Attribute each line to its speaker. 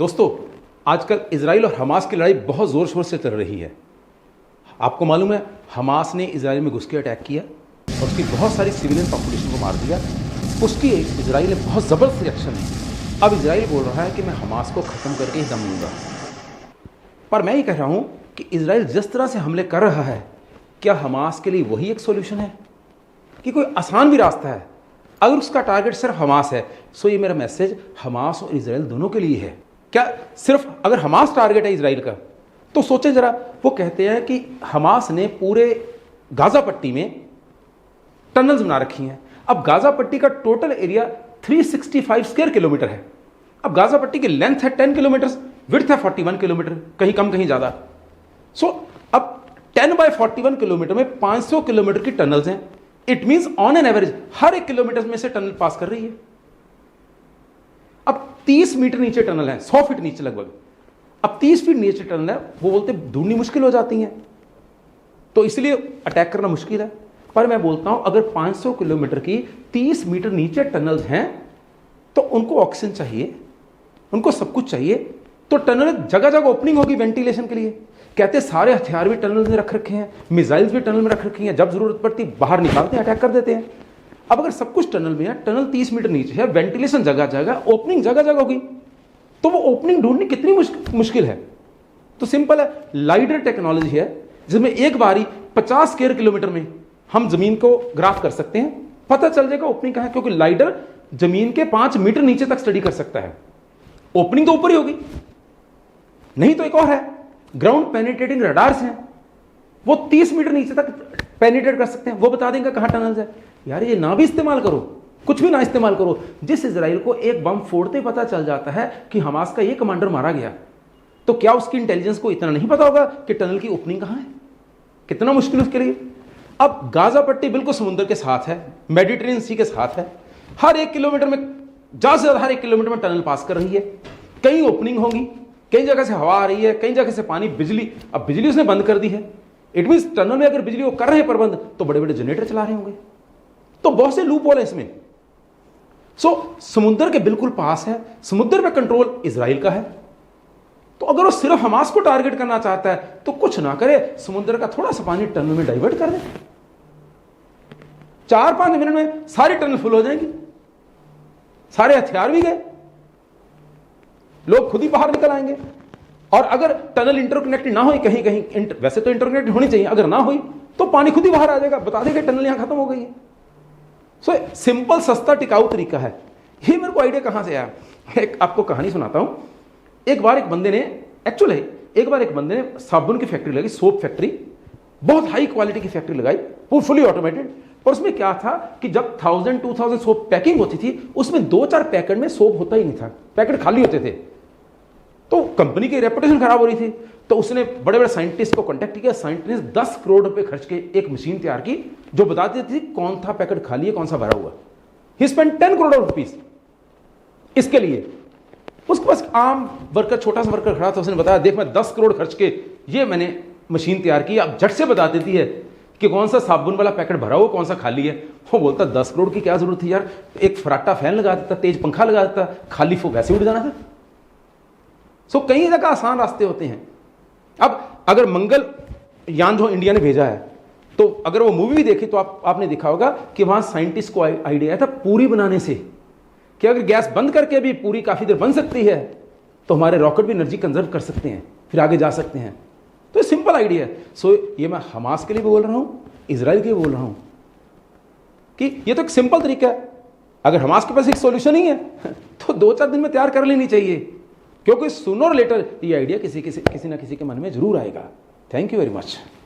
Speaker 1: दोस्तों, आजकल इजराइल और हमास की लड़ाई बहुत ज़ोर शोर से चल रही है। आपको मालूम है, हमास ने इजराइल में घुस के अटैक किया और उसकी बहुत सारी सिविलियन पॉपुलेशन को मार दिया। उसकी इजराइल ने बहुत ज़बरदस्त रिएक्शन दी। अब इजराइल बोल रहा है कि मैं हमास को ख़त्म करके ही दम लूँगा। पर मैं ये कह रहा हूँ कि इजराइल जिस तरह से हमले कर रहा है, क्या हमास के लिए वही एक सोल्यूशन है कि कोई आसान भी रास्ता है? अगर उसका टारगेट सिर्फ हमास है, सो ये मेरा मैसेज हमास और इजराइल दोनों के लिए है। क्या सिर्फ अगर हमास टारगेट है इजराइल का, तो सोचें जरा। वो कहते हैं कि हमास ने पूरे गाजा पट्टी में टनल्स बना रखी हैं। अब गाजा पट्टी का टोटल एरिया 365 स्क्वायर किलोमीटर है। अब गाजा पट्टी की लेंथ है 10 किलोमीटर, विड्थ है 41 किलोमीटर, कहीं कम कहीं ज्यादा। सो अब 10 बाय 41 किलोमीटर में 500 किलोमीटर की टनल्स हैं। It means on an average हर एक किलोमीटर में से टनल पास कर रही है। अब 30 मीटर नीचे टनल है, 100 फीट नीचे लगभग। अब 30 फीट नीचे टनल है, वो बोलते ढूंढनी मुश्किल हो जाती है, तो इसलिए अटैक करना मुश्किल है। पर मैं बोलता हूं, अगर 500 किलोमीटर की 30 मीटर नीचे टनल्स हैं, तो उनको ऑक्सीजन चाहिए, उनको सब कुछ चाहिए। तो टनल जगह जगह ओपनिंग होगी वेंटिलेशन के लिए। कहते सारे हथियार भी टनल में रख रखे हैं, मिसाइल्स भी टनल में रख रखी हैं, जब जरूरत पड़ती बाहर निकालते हैं, अटैक कर देते हैं। अब अगर सब कुछ टनल में है, टनल 30 मीटर नीचे है, वेंटिलेशन जगह जगह, ओपनिंग जगह जगह होगी, तो वो ओपनिंग ढूंढनी कितनी मुश्किल है। तो सिंपल है, लाइडर टेक्नोलॉजी है जिसमें एक बारी 50 स्क्वायर किलोमीटर में हम जमीन को ग्राफ कर सकते हैं, पता चल जाएगा ओपनिंग कहां है, क्योंकि लाइडर जमीन के 5 मीटर नीचे तक स्टडी कर सकता है। ओपनिंग तो ऊपर ही होगी। नहीं तो एक और है, ग्राउंड पेनिट्रेटिंग रडार्स हैं, वो 30 मीटर नीचे तक पेनिट्रेट कर सकते हैं, वो बता देंगे कहां टनल्स है। यार ये ना भी इस्तेमाल करो, कुछ भी ना इस्तेमाल करो, जिस इजराइल को एक बम फोड़ते पता चल जाता है कि हमास का ये कमांडर मारा गया, तो क्या उसकी इंटेलिजेंस को इतना नहीं पता होगा कि टनल की ओपनिंग कहां है? कितना मुश्किल उसके लिए। अब गाजा पट्टी बिल्कुल समुद्र के साथ है, मेडिटेरियन सी के साथ है। हर एक किलोमीटर में, ज्यादा से ज्यादा हर एक किलोमीटर में टनल पास कर रही है। कहीं ओपनिंग होगी, कई जगह से हवा आ रही है, कई जगह से पानी, बिजली। अब बिजली उसने बंद कर दी है। इट मींस टनल में अगर बिजली वो कर रहे हैं प्रबंध, तो बड़े बड़े जनरेटर चला रहे होंगे। तो बहुत से लूप होल है इसमें। सो समुद्र के बिल्कुल पास है, समुद्र पे कंट्रोल इजराइल का है। तो अगर वो सिर्फ हमास को टारगेट करना चाहता है, तो कुछ ना करे, समुद्र का थोड़ा सा पानी टनल में डाइवर्ट कर दे, 4-5 मिनट में सारी टनल फुल हो जाएगी, सारे हथियार भी गए, लोग खुद ही बाहर निकल आएंगे। और अगर टनल इंटरकनेक्टेड ना हो, कहीं कहीं वैसे तो इंटरकनेक्टेड होनी चाहिए, अगर ना हुई तो पानी खुद ही बाहर आ जाएगा, बता देगा टनल यहां खत्म हो गई है। सो सिंपल, सस्ता, टिकाऊ तरीका है। ये मेरे को आइडिया कहां से आया, एक आपको कहानी सुनाता हूं। एक बार एक बंदे ने साबुन की फैक्ट्री लगाई, सोप फैक्ट्री, बहुत हाई क्वालिटी की फैक्ट्री लगाई, वो फुली ऑटोमेटेड। और उसमें क्या था कि जब 1000-2000 सोप पैकिंग होती थी, उसमें 2-4 पैकेट में सोप होता ही नहीं था, पैकेट खाली होते थे। तो कंपनी की रेपुटेशन खराब हो रही थी। तो उसने बड़े बड़े साइंटिस्ट को कांटेक्ट किया। साइंटिस्ट ने 10 करोड़ रुपए खर्च के एक मशीन तैयार की, जो बता देती थी कौन सा पैकेट खाली है, कौन सा भरा हुआ। ही स्पेंड 10 करोड़ रुपीस इसके लिए। उसके पास आम वर्कर, छोटा सा वर्कर खड़ा था, उसने बताया, देख मैं 10 करोड़ खर्च के ये मैंने मशीन तैयार की, अब झट से बता देती है कि कौन सा साबुन वाला पैकेट भरा हुआ, कौन सा खाली है। वो बोलता 10 करोड़ की क्या जरूरत थी यार, एक फराटा फैन लगा देता, तेज पंखा लगा देता, खाली फो वैसे उड़ जाना था। सो कई जगह आसान रास्ते होते हैं। अब अगर मंगल यान जो इंडिया ने भेजा है, तो अगर वो मूवी भी देखी तो आपने देखा होगा कि वहां साइंटिस्ट को आइडिया था पूरी बनाने से, कि अगर गैस बंद करके भी पूरी काफी देर बन सकती है, तो हमारे रॉकेट भी एनर्जी कंजर्व कर सकते हैं, फिर आगे जा सकते हैं। तो ये सिंपल आइडिया है। सो ये मैं हमास के लिए बोल रहा हूं, इजराइल के लिए बोल रहा हूं, कि ये तो एक सिंपल तरीका है। अगर हमास के पास एक सॉल्यूशन नहीं है, तो 2-4 दिन में तैयार कर लेनी चाहिए, क्योंकि सूनर और लेटर ये आइडिया किसी ना किसी के मन में जरूर आएगा। Thank you very much.